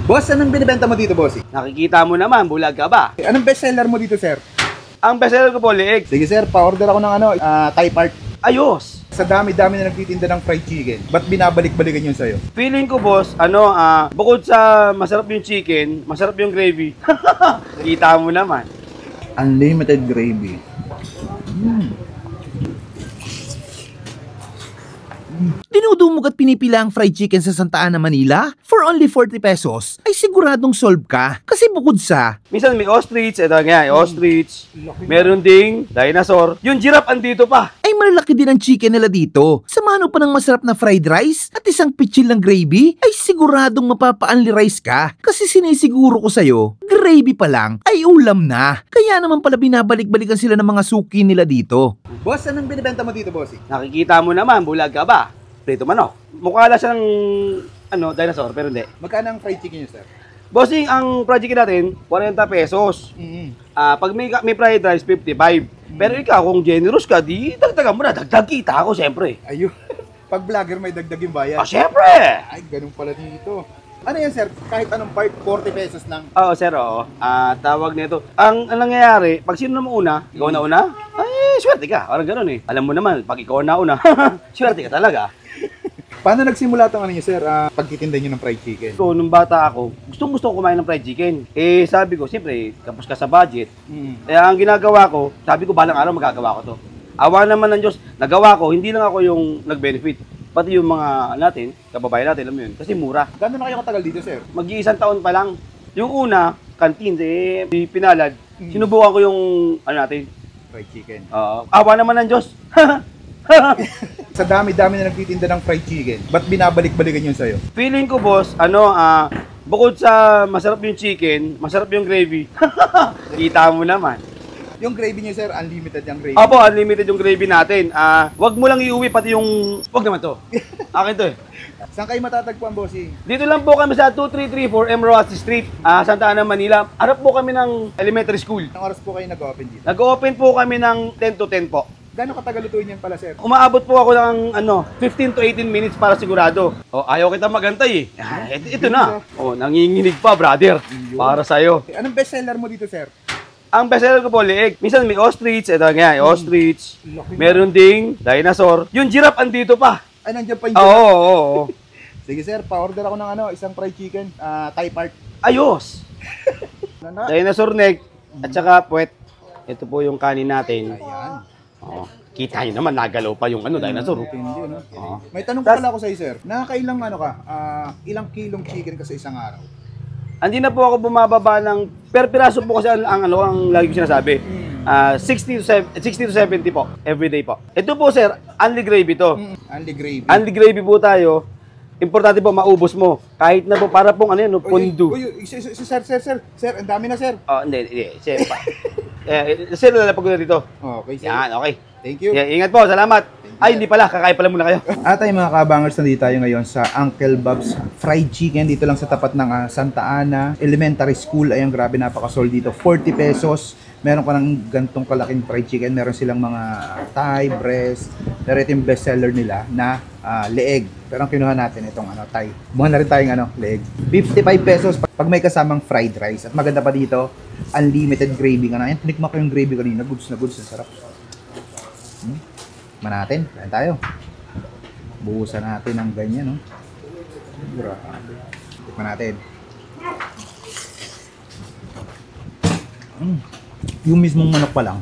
Boss, anong binibenta mo dito, boss? Nakikita mo naman, bulag ka ba? Anong bestseller mo dito, sir? Ang bestseller ko po, leeg. Sige, sir, pa-order ako ng Thai part. Ayos! Sa dami-dami na nagtitinda ng fried chicken, ba't binabalik-balikan yun sa'yo? Feeling ko, boss, bukod sa masarap yung chicken, masarap yung gravy. Kita mo naman. Unlimited gravy. Dinudumog at pinipila ang fried chicken sa Santa Ana, Manila? For only 40 pesos, ay siguradong solve ka. Kasi bukod sa Minsan may ostrich, ito nga, ostrich. Meron ding dinosaur. Yung giraffe andito pa. ay malalaki din ang chicken nila dito. Samahan pa ng masarap na fried rice at isang pitchil ng gravy, ay siguradong mapapa-unli rice ka. Kasi sinisiguro ko sa'yo, gravy pa lang ay ulam na. Kaya naman pala binabalik-balikan sila ng mga suki nila dito. Boss, anong binibenta mo dito, boss? Nakikita mo naman, bulag ka ba? Prito manok. Mukha lang siya ng dinosaur, pero hindi. Magkano ang fried chicken nyo, sir? Bossing, ang fried chicken natin, 40 pesos. Pag may fried rice, 55. Pero ikaw, kung generous ka, di dagdagan mo na. Dagdag kita ako, siyempre. Ayun. Pag vlogger, may dagdag yung bayad. Siyempre! Ay, ganun pala dito. Ano yan, sir? Kahit anong part, 40 pesos lang. Oo, sir, oo. Tawag nito. Ang nangyayari, pag sino naman una, ikaw na una, ay, swerte ka. Parang gano'n eh. Alam mo naman, pag ikaw na una, swerte ka talaga. Paano nagsimula itong sir, pagtitinda nyo ng fried chicken? So, nung bata ako, gusto ko kumain ng fried chicken. Eh, sabi ko, siyempre, tapos ka sa budget. Kaya ang ginagawa ko, sabi ko, balang araw magagawa ko to. Awa naman ng Diyos, nagawa ko, hindi lang ako yung nag-benefit. Pati yung mga natin, kababayan natin, alam mo yun, kasi mura. Gano'n na kayo katagal dito, sir? Mag-iisang taon pa lang. Yung una, canteen, pinalad. Sinubukan ko yung, natin, Fried chicken. awa naman ng Diyos. Sa dami-dami na nagtitinda ng fried chicken, ba't binabalik-balikan yun sa'yo? Feeling ko, boss, bukod sa masarap yung chicken, masarap yung gravy. Kita mo naman. Yung gravy nyo, sir, unlimited yung gravy. Opo, unlimited yung gravy natin. Wag mo lang iuwi pati yung... Wag naman to. Akin to eh. Saan kayo matatagpuan, bossing? Dito lang po kami sa 2334 M. Rojas Street, Santa Ana, Manila. Harap po kami ng elementary school. Anong oras po kayo nag-open dito? Nag-open po kami ng 10 to 10 po. Gano'ng katagal lutuin yan pala, sir? Umaabot po ako ng 15 to 18 minutes para sigurado. Ayaw kita magantay eh. Ito na. Nanginginig pa, brother. Para sa'yo. Anong bestseller mo dito, sir? Ang bestseller ko po, leeg. Minsan may ostrich, ito nga, ostrich. Meron ding dinosaur. Yung giraffe andito pa. Ay, nandiyan pa yung Oo. Sige, sir, pa-order ako ng isang fried chicken, Thai part. Ayos. Dinosaur neck at saka puwet. Ito po yung kanin natin. Ayan. Kita nyo naman, nagalaw pa yung dinosaur. Hindi, no? May tanong pa pala ako sa'yo, sir. Nakakailang ilang kilong chicken ka sa isang araw? Hindi na po ako bumababa ng per piraso po kasi ang lagi ko sinasabi. 60 to 70 po everyday po. Ito po, sir, only gravy to. Only gravy. Only gravy po tayo. Importante po maubos mo. Kahit na po para pong pondu. Sir, ang dami na, sir. Hindi. Sir, sir, lalapag ko na dito. Okay, sir. Yan, okay. Thank you. Ingat po, salamat. Ay, hindi pala, kakain pala muna kayo. At ay mga kabangers, nandito tayo ngayon sa Uncle Bob's Fried Chicken. Dito lang sa tapat ng Santa Ana Elementary School. Ayun, grabe, napakasol dito. 40 pesos. Meron ka ng gantong kalaking fried chicken. Meron silang mga Thai, breast. Pero ito yung bestseller nila na leeg. Pero ang kinuha natin itong Thai. Buhan na rin tayong leeg. 55 pesos pag may kasamang fried rice. At maganda pa dito, unlimited gravy ka na. Ayan, tinikma ko yung gravy kanina. Goods na goods. Sarap. Natin, kain tayo. Buhusan natin ng ganyan, no? Grabe. Tikman natin. Yung mismong manok pa lang,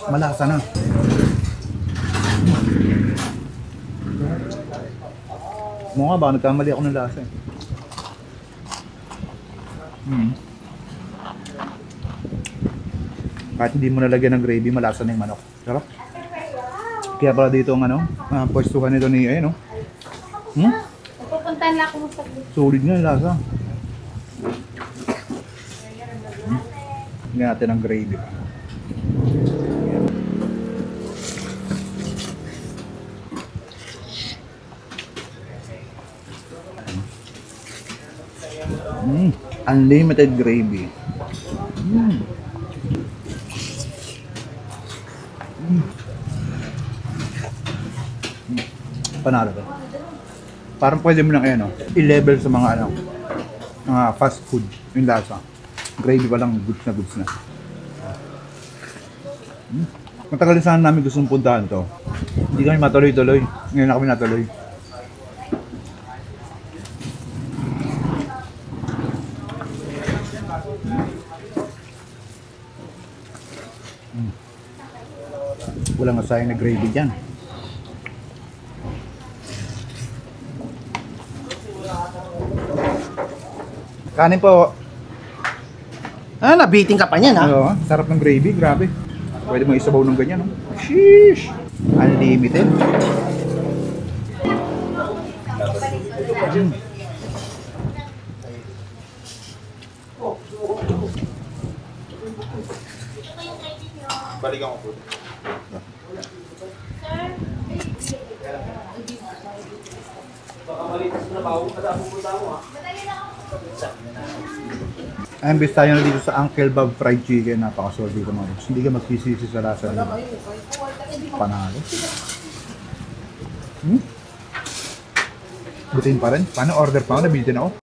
malasa na. Mukha ba, nagkamali ako ng lasa eh. Kahit hindi mo nalagyan ng gravy, malasa na yung manok. Sarap. Kaya pala dito ang pwestuhan nito ni no? Pupuntahan lang ako sa solid nga yung lasa. Hindi natin ang gravy. Unlimited gravy. Panalo ba? Parang pwede mo lang i-level sa mga fast food yung lasa. Gravy pa lang, goods na goods na. Matagal sana namin gustong puntahan to. Hindi kami matuloy-tuloy. Ngayon na kami natuloy. Walang masayang na gravy dyan. Kanin po. Ah, nabiting ka pa niyan, ha? Oo, sarap ng gravy, grabe. Pwede mo isabaw ng ganyan, no? Sheesh! Unlimited. Balikan ko po. Imbes tayo na dito sa Uncle Bob Fried Chicken, napakasolid dito mga boss. Hindi ka magsisisi sa lasa nila. Panalo. Butin pa rin. Paano order pa ako? Nabili din ako.